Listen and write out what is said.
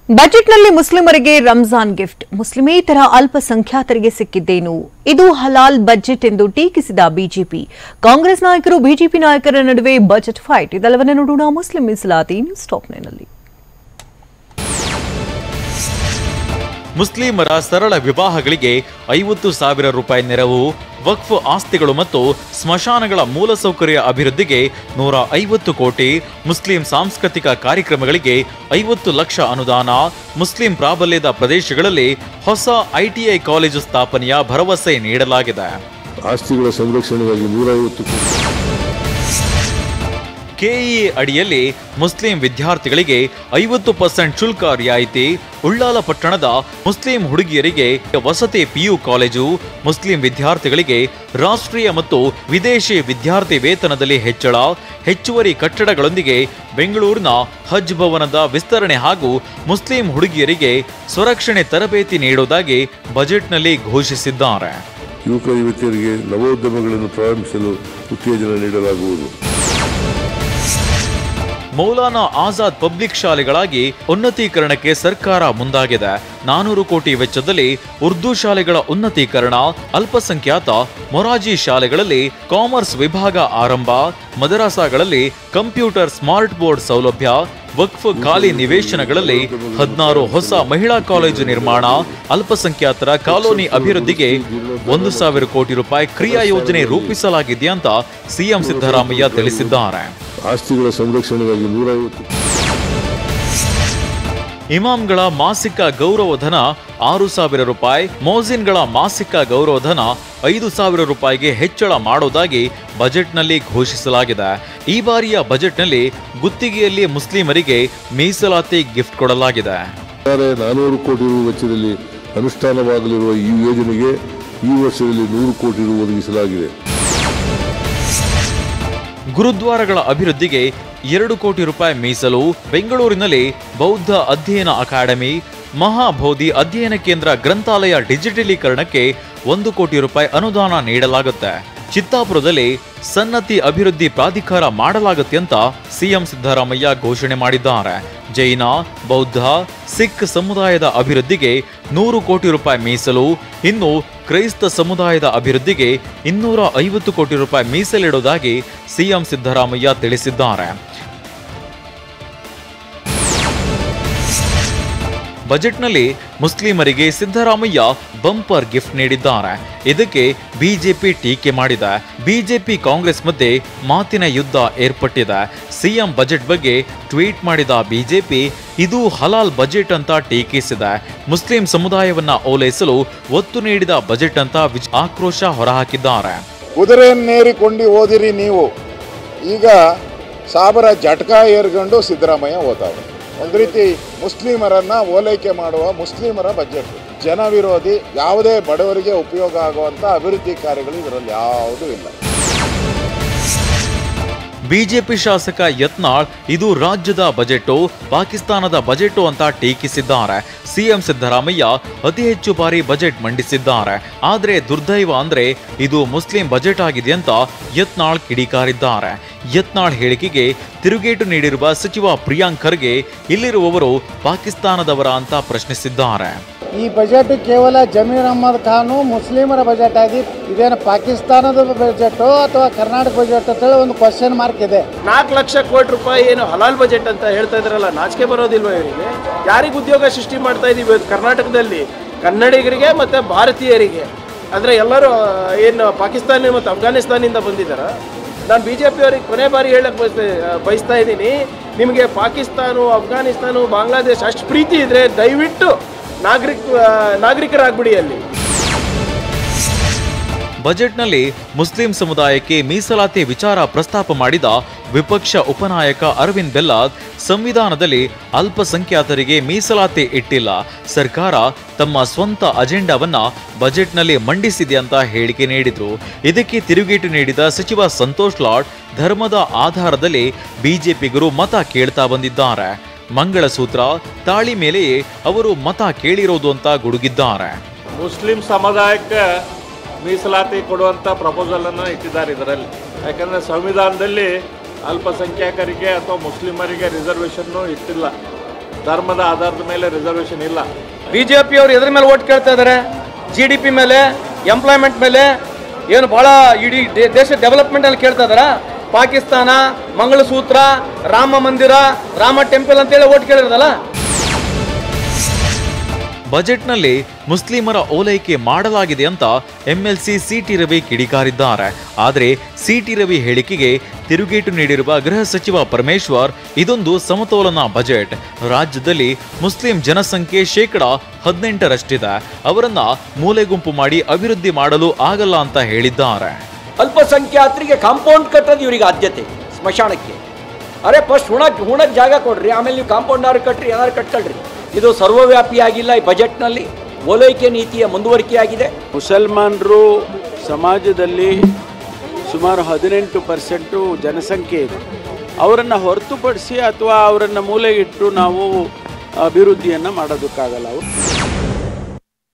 ಬಜೆಟ್ನಲ್ಲಿ ಮುಸ್ಲಿಮರಿಗೆ ರಂಜಾನ್ ಗಿಫ್ಟ್ ಮುಸ್ಲಿಮೇತರ ಅಲ್ಪಸಂಖ್ಯಾತರಿಗೆ ಸಿಕ್ಕಿದ್ದೇನು ಇದು ಹಲಾಲ್ ಬಜೆಟ್ ಎಂದು ಟೀಕಿಸಿದ ಬಿಜೆಪಿ ಕಾಂಗ್ರೆಸ್ ನಾಯಕರು ಬಿಜೆಪಿ ನಾಯಕರ ನಡುವೆ ಬಜೆಟ್ ಫೈಟ್ ಇದೆಲ್ಲವನ್ನೂ ನೋಡೋಣ ಮುಸ್ಲಿಂ ಮೀಸಲಾತಿ ನ್ಯೂಸ್ ಟಾಪ್ 9 ನಲ್ಲಿ ಮುಸ್ಲಿಮರ ಸರಳ ವಿವಾಹಗಳಿಗೆ 50,000 ರೂಪಾಯಿ ನೆರವು ವಕ್ಫ್ ಆಸ್ತಿಗಳು ಮತ್ತು ಸ್ಮಶಾನಗಳ ಮೂಲಸೌಕರ್ಯ ಅಭಿವೃದ್ಧಿಗೆ 150 ಕೋಟಿ ಮುಸ್ಲಿಂ ಸಾಂಸ್ಕೃತಿಕ ಕಾರ್ಯಕ್ರಮಗಳಿಗೆ 50 ಲಕ್ಷ ಅನುದಾನ ಮುಸ್ಲಿಂ ಪ್ರಾಬಲ್ಯದ ಪ್ರದೇಶಗಳಲ್ಲಿ ಹೊಸ ಐಟಿಐ ಕಾಲೇಜು ಸ್ಥಾಪನೆಯ ಭರವಸೆ ನೀಡಲಾಗಿದೆ. ಆಸ್ತಿಗಳ ಸಂರಕ್ಷಣೆಗಾಗಿ 150 ಕೋಟಿ. ಕೆಇಎ ಅಡಿಯಲ್ಲಿ ಮುಸ್ಲಿಂ ವಿದ್ಯಾರ್ಥಿಗಳಿಗೆ 50% ಶುಲ್ಕ ರಿಯಾಯಿತಿ ಉಳ್ಳಾಲ ಪಟ್ಟಣದ ಮುಸ್ಲಿಂ ಹುಡುಗಿಯರಿಗೆ ವಸತಿ ಪಿಯು ಕಾಲೇಜು ಮುಸ್ಲಿಂ ವಿದ್ಯಾರ್ಥಿಗಳಿಗೆ ರಾಷ್ಟ್ರೀಯ ಮತ್ತು ವಿದೇಶಿ ವಿದ್ಯಾರ್ಥಿ ವೇತನದಲ್ಲಿ ಹೆಚ್ಚಳ ಹೆಚ್ಚುವರಿ ಕಟ್ಟಡಗಳೊಂದಿಗೆ ಬೆಂಗಳೂರಿನ ಹಜ್ ಭವನದ ವಿಸ್ತರಣೆ ಹಾಗೂ ಮುಸ್ಲಿಂ ಹುಡುಗಿಯರಿಗೆ ಸ್ವರಕ್ಷಣೆ ತರಬೇತಿ ನೀಡುವುದಾಗಿ ಬಜೆಟ್ನಲ್ಲಿ ಘೋಷಿಸಿದ್ದಾರೆ. ಯುವಕ ಯುವತಿಯರಿಗೆ ನವೋದ್ಯಮಗಳನ್ನು ಪ್ರಾರಂಭಿಸಲು ಉತ್ತೇಜನ ನೀಡಲಾಗುವುದು. ಮೌಲಾನಾ ಆಜಾದ್ ಪಬ್ಲಿಕ್ ಶಾಲೆಗಳಾಗಿ ಉನ್ನತೀಕರಣಕ್ಕೆ ಸರ್ಕಾರ ಮುಂದಾಗಿದೆ. 400 ಕೋಟಿ ವೆಚ್ಚದಲ್ಲಿ ಉರ್ದು ಶಾಲೆಗಳ ಉನ್ನತೀಕರಣ ಅಲ್ಪಸಂಖ್ಯಾತ ಮೊರಾಜಿ ಶಾಲೆಗಳಲ್ಲಿ ಕಾಮರ್ಸ್ ವಿಭಾಗ ಆರಂಭ ಮದರಸಾಗಳಲ್ಲಿ ಕಂಪ್ಯೂಟರ್ ಸ್ಮಾರ್ಟ್ ಬೋರ್ಡ್ ಸೌಲಭ್ಯ ವಕ್ಫ್ ಖಾಲಿ ನಿವೇಶನಗಳಲ್ಲಿ 16 ಹೊಸ ಮಹಿಳಾ ಕಾಲೇಜು ನಿರ್ಮಾಣ ಅಲ್ಪಸಂಖ್ಯಾತರ ಕಾಲೋನಿ ಅಭಿವೃದ್ಧಿಗೆ 1,000 ಕೋಟಿ ರೂಪಾಯಿ ಕ್ರಿಯಾ ಯೋಜನೆ ರೂಪಿಸಲಾಗಿದೆ ಅಂತ ಸಿಎಂ ಸಿದ್ದರಾಮಯ್ಯ ತಿಳಿಸಿದ್ದಾರೆ. ಆಸ್ತಿಗಳ ಸಂರಕ್ಷಣೆಗಾಗಿ 150 ಇಮಾಮ್ಗಳ ಮಾಸಿಕ ಗೌರವಧನ 6,000 ರೂಪಾಯಿ ಮೌಜಿನ್ಗಳ ಮಾಸಿಕ ಗೌರವಧನ 5,000 ರೂಪಾಯಿಗೆ ಹೆಚ್ಚಳ ಮಾಡೋದಾಗಿ ಬಜೆಟ್ನಲ್ಲಿ ಘೋಷಿಸಲಾಗಿದೆ. ಈ ಬಾರಿಯ ಬಜೆಟ್ನಲ್ಲಿ ಗುತ್ತಿಗೆಯಲ್ಲಿ ಮುಸ್ಲಿಮರಿಗೆ ಮೀಸಲಾತಿ ಗಿಫ್ಟ್ ಕೊಡಲಾಗಿದೆ. 400 ಕೋಟಿ ರು ವೆಚ್ಚದಲ್ಲಿ ಅನುಷ್ಠಾನವಾಗಲಿರುವ ಈ ಯೋಜನೆಗೆ ಈ ವರ್ಷದಲ್ಲಿ 100 ಕೋಟಿ ರು ಒದಗಿಸಲಾಗಿದೆ. ಗುರುದ್ವಾರಗಳ ಅಭಿವೃದ್ಧಿಗೆ 2 ಕೋಟಿ ರೂಪಾಯಿ ಮೀಸಲು ಬೆಂಗಳೂರಿನಲ್ಲಿ ಬೌದ್ಧ ಅಧ್ಯಯನ ಅಕಾಡೆಮಿ ಮಹಾಬೋಧಿ ಅಧ್ಯಯನ ಕೇಂದ್ರ ಗ್ರಂಥಾಲಯ ಡಿಜಿಟಲೀಕರಣಕ್ಕೆ 1 ಕೋಟಿ ರೂಪಾಯಿ ಅನುದಾನ ನೀಡಲಾಗುತ್ತೆ. ಚಿತ್ತಾಪುರದಲ್ಲಿ ಸನ್ನತಿ ಅಭಿವೃದ್ಧಿ ಪ್ರಾಧಿಕಾರ ಮಾಡಲಾಗುತ್ತೆ ಅಂತ ಸಿಎಂ ಸಿದ್ದರಾಮಯ್ಯ ಘೋಷಣೆ ಮಾಡಿದ್ದಾರೆ. ಜೈನ ಬೌದ್ಧ ಸಿಖ್ ಸಮುದಾಯದ ಅಭಿವೃದ್ಧಿಗೆ 100 ಕೋಟಿ ರೂಪಾಯಿ ಮೀಸಲು ಇನ್ನು ಕ್ರೈಸ್ತ ಸಮುದಾಯದ ಅಭಿವೃದ್ಧಿಗೆ 250 ಕೋಟಿ ರೂಪಾಯಿ ಮೀಸಲಿಡುವುದಾಗಿ ಸಿಎಂ ಸಿದ್ದರಾಮಯ್ಯ ತಿಳಿಸಿದ್ದಾರೆ. ಬಜೆಟ್ನಲ್ಲಿ ಮುಸ್ಲಿಮರಿಗೆ ಸಿದ್ದರಾಮಯ್ಯ ಬಂಪರ್ ಗಿಫ್ಟ್ ನೀಡಿದ್ದಾರೆ. ಇದಕ್ಕೆ ಬಿಜೆಪಿ ಟೀಕೆ ಮಾಡಿದೆ. ಬಿಜೆಪಿ ಕಾಂಗ್ರೆಸ್ ಮಧ್ಯೆ ಮಾತಿನ ಯುದ್ಧ ಏರ್ಪಟ್ಟಿದೆ. ಸಿಎಂ ಬಜೆಟ್ ಬಗ್ಗೆ ಟ್ವೀಟ್ ಮಾಡಿದ ಬಿಜೆಪಿ ಇದು ಹಲಾಲ್ ಬಜೆಟ್ ಅಂತ ಟೀಕಿಸಿದೆ. ಮುಸ್ಲಿಂ ಸಮುದಾಯವನ್ನ ಓಲೈಸಲು ಒತ್ತು ನೀಡಿದ ಬಜೆಟ್ ಅಂತ ಆಕ್ರೋಶ ಹೊರಹಾಕಿದ್ದಾರೆ. ಕುದುರೆಯನ್ನೇರಿಕೊಂಡು ಓದಿರಿ ನೀವು, ಈಗ ಸಾಬರ ಜಟ್ಕ ಏರ್ಕೊಂಡು ಸಿದ್ದರಾಮಯ್ಯ ಓದ್ತಾರೆ. ಒಂದು ರೀತಿ ಮುಸ್ಲಿಮರನ್ನ ಓಲೈಕೆ ಮಾಡುವ ಮುಸ್ಲಿಮರ ಬಜೆಟ್ ಜನ ವಿರೋಧಿ, ಯಾವುದೇ ಬಡವರಿಗೆ ಉಪಯೋಗ ಆಗುವಂಥ ಅಭಿವೃದ್ಧಿ ಕಾರ್ಯಗಳು ಇದರಲ್ಲಿ ಯಾವುದೂ ಇಲ್ಲ. ಬಿಜೆಪಿ ಶಾಸಕ ಯತ್ನಾಳ್ ಇದು ರಾಜ್ಯದ ಬಜೆಟು ಪಾಕಿಸ್ತಾನದ ಬಜೆಟು ಅಂತ ಟೀಕಿಸಿದ್ದಾರೆ. ಸಿಎಂ ಸಿದ್ದರಾಮಯ್ಯ ಅತಿ ಹೆಚ್ಚು ಬಾರಿ ಬಜೆಟ್ ಮಂಡಿಸಿದ್ದಾರೆ. ಆದರೆ ದುರ್ದೈವ ಅಂದ್ರೆ ಇದು ಮುಸ್ಲಿಂ ಬಜೆಟ್ ಆಗಿದೆ ಅಂತ ಯತ್ನಾಳ್ ಕಿಡಿಕಾರಿದ್ದಾರೆ. ಯತ್ನಾಳ್ ಹೇಳಿಕೆಗೆ ತಿರುಗೇಟು ನೀಡಿರುವ ಸಚಿವ ಪ್ರಿಯಾಂಕ್ ಖರ್ಗೆ ಇಲ್ಲಿರುವವರು ಪಾಕಿಸ್ತಾನದವರ ಅಂತ ಪ್ರಶ್ನಿಸಿದ್ದಾರೆ. ಈ ಬಜೆಟ್ ಕೇವಲ ಜಮೀರ್ ಅಹ್ಮದ್ ಖಾನ್ ಮುಸ್ಲಿಮರ ಬಜೆಟ್ ಆಗಿ ಇದೇನು ಪಾಕಿಸ್ತಾನದ ಬಜೆಟ್ ಅಥವಾ ಕರ್ನಾಟಕ ಬಜೆಟ್ ಅಂತ ಹೇಳಿ ಒಂದು ಕ್ವಶನ್ ಮಾರ್ಕ್ ಇದೆ. 4 ಲಕ್ಷ ಕೋಟಿ ರೂಪಾಯಿ ಏನು ಹಲಾಲ್ ಬಜೆಟ್ ಅಂತ ಹೇಳ್ತಾ ಇದ್ರಲ್ಲ, ನಾಚಿಕೆ ಬರೋದಿಲ್ವ ಇವರಿಗೆ? ಯಾರಿಗೆ ಉದ್ಯೋಗ ಸೃಷ್ಟಿ ಮಾಡ್ತಾ ಇದೀವಿ ಕರ್ನಾಟಕದಲ್ಲಿ? ಕನ್ನಡಿಗರಿಗೆ ಮತ್ತು ಭಾರತೀಯರಿಗೆ. ಅಂದರೆ ಎಲ್ಲರೂ ಏನು ಪಾಕಿಸ್ತಾನ ಮತ್ತು ಅಫ್ಘಾನಿಸ್ತಾನಿಂದ ಬಂದಿದ್ದಾರ? ನಾನು BJP ಅವರಿಗೆ ಕೊನೆ ಬಾರಿ ಹೇಳಕ್ಕೆ ಬಯಸ್ತಾ ಇದ್ದೀನಿ, ನಿಮಗೆ ಪಾಕಿಸ್ತಾನ ಅಫ್ಘಾನಿಸ್ತಾನ ಬಾಂಗ್ಲಾದೇಶ ಅಷ್ಟು ಪ್ರೀತಿ ಇದ್ದರೆ ದಯವಿಟ್ಟು ನಾಗರಿಕರಾಗ್ಬಿಡಿ ಅಲ್ಲಿ. ಬಜೆಟ್ನಲ್ಲಿ ಮುಸ್ಲಿಂ ಸಮುದಾಯಕ್ಕೆ ಮೀಸಲಾತಿ ವಿಚಾರ ಪ್ರಸ್ತಾಪ ಮಾಡಿದ ವಿಪಕ್ಷ ಉಪನಾಯಕ ಅರವಿಂದ್ ಬೆಲ್ಲಾದ್ ಸಂವಿಧಾನದಲ್ಲಿ ಅಲ್ಪಸಂಖ್ಯಾತರಿಗೆ ಮೀಸಲಾತಿ ಇಟ್ಟಿಲ್ಲ, ಸರ್ಕಾರ ತಮ್ಮ ಸ್ವಂತ ಅಜೆಂಡಾವನ್ನ ಬಜೆಟ್ನಲ್ಲಿ ಮಂಡಿಸಿದೆ ಅಂತ ಹೇಳಿಕೆ ನೀಡಿದ್ರು. ಇದಕ್ಕೆ ತಿರುಗೇಟು ನೀಡಿದ ಸಚಿವ ಸಂತೋಷ್ ಲಾಡ್ ಧರ್ಮದ ಆಧಾರದಲ್ಲಿ ಬಿಜೆಪಿಗರು ಮತ ಕೇಳ್ತಾ ಬಂದಿದ್ದಾರೆ. ಮಂಗಳಸೂತ್ರ ತಾಳಿ ಮೇಲೆಯೇ ಅವರು ಮತ ಕೇಳಿರೋದು ಅಂತ ಗುಡುಗಿದ್ದಾರೆ. ಮುಸ್ಲಿಂ ಸಮುದಾಯಕ್ಕೆ ಮೀಸಲಾತಿ ಕೊಡುವಂಥ ಪ್ರಪೋಸಲನ್ನು ಇಟ್ಟಿದ್ದಾರೆ ಇದರಲ್ಲಿ. ಯಾಕಂದರೆ ಸಂವಿಧಾನದಲ್ಲಿ ಅಲ್ಪಸಂಖ್ಯಾತರಿಗೆ ಅಥವಾ ಮುಸ್ಲಿಮರಿಗೆ ರಿಸರ್ವೇಷನ್ನು ಇಟ್ಟಿಲ್ಲ. ಧರ್ಮದ ಆಧಾರದ ಮೇಲೆ ರಿಸರ್ವೇಷನ್ ಇಲ್ಲ. BJP ಅವರು ಎದ್ರ ಮೇಲೆ ಓಟ್ ಕೇಳ್ತಾ ಇದ್ದಾರೆ? GDP ಮೇಲೆ, ಎಂಪ್ಲಾಯ್ಮೆಂಟ್ ಮೇಲೆ, ಏನು ಬಹಳ ಇಡೀ ದೇಶ ಡೆವಲಪ್ಮೆಂಟ್ ಅಲ್ಲಿ ಕೇಳ್ತಾ ಇದಾರ? ಪಾಕಿಸ್ತಾನ, ಮಂಗಳಸೂತ್ರ, ರಾಮ ಮಂದಿರ, ರಾಮ ಟೆಂಪಲ್ ಅಂತೇಳಿ ಓಟ್ ಕೇಳಿರೋದಲ್ಲ. ಬಜೆಟ್ನಲ್ಲಿ ಮುಸ್ಲಿಮರ ಓಲೈಕೆ ಮಾಡಲಾಗಿದೆ ಅಂತ MLC CT ರವಿ ಕಿಡಿಕಾರಿದ್ದಾರೆ. ಆದರೆ CT ರವಿ ಹೇಳಿಕೆಗೆ ತಿರುಗೇಟು ನೀಡಿರುವ ಗೃಹ ಸಚಿವ ಪರಮೇಶ್ವರ್, ಇದೊಂದು ಸಮತೋಲನ ಬಜೆಟ್. ರಾಜ್ಯದಲ್ಲಿ ಮುಸ್ಲಿಂ ಜನಸಂಖ್ಯೆ 18%ರಷ್ಟಿದೆ. ಅವರನ್ನ ಮೂಲೆಗುಂಪು ಮಾಡಿ ಅಭಿವೃದ್ಧಿ ಮಾಡಲು ಆಗಲ್ಲ ಅಂತ ಹೇಳಿದ್ದಾರೆ. ಅಲ್ಪಸಂಖ್ಯಾತರಿಗೆ ಕಾಂಪೌಂಡ್ ಕಟ್ಟೋದು ಇವರಿಗೆ ಆದ್ಯತೆ. ಸ್ಮಶಾನಕ್ಕೆ ಅರೆ ಫಸ್ಟ್ ಹುಣಕ್ಕೆ ಜಾಗ ಕೊಡ್ರಿ, ಆಮೇಲೆ ನೀವು ಕಾಂಪೌಂಡ್ ಕಟ್ಟ್ರಿ, ಏನಾದ್ರು ಕಟ್ಕೊಳ್ರಿ. ಇದು ಸರ್ವವ್ಯಾಪಿಯಾಗಿಲ್ಲ. ಈ ಬಜೆಟ್ನಲ್ಲಿ ಓಲೈಕೆ ನೀತಿಯ ಮುಂದುವರಿಕೆಯಾಗಿದೆ. ಮುಸಲ್ಮಾನರು ಸಮಾಜದಲ್ಲಿ ಸುಮಾರು 18% ಜನಸಂಖ್ಯೆ ಇದೆ. ಅವರನ್ನು ಹೊರತುಪಡಿಸಿ ಅಥವಾ ಅವರನ್ನು ಮೂಲೆಗಿಟ್ಟು ನಾವು ಅಭಿವೃದ್ಧಿಯನ್ನು ಮಾಡೋದಕ್ಕಾಗಲ್ಲ.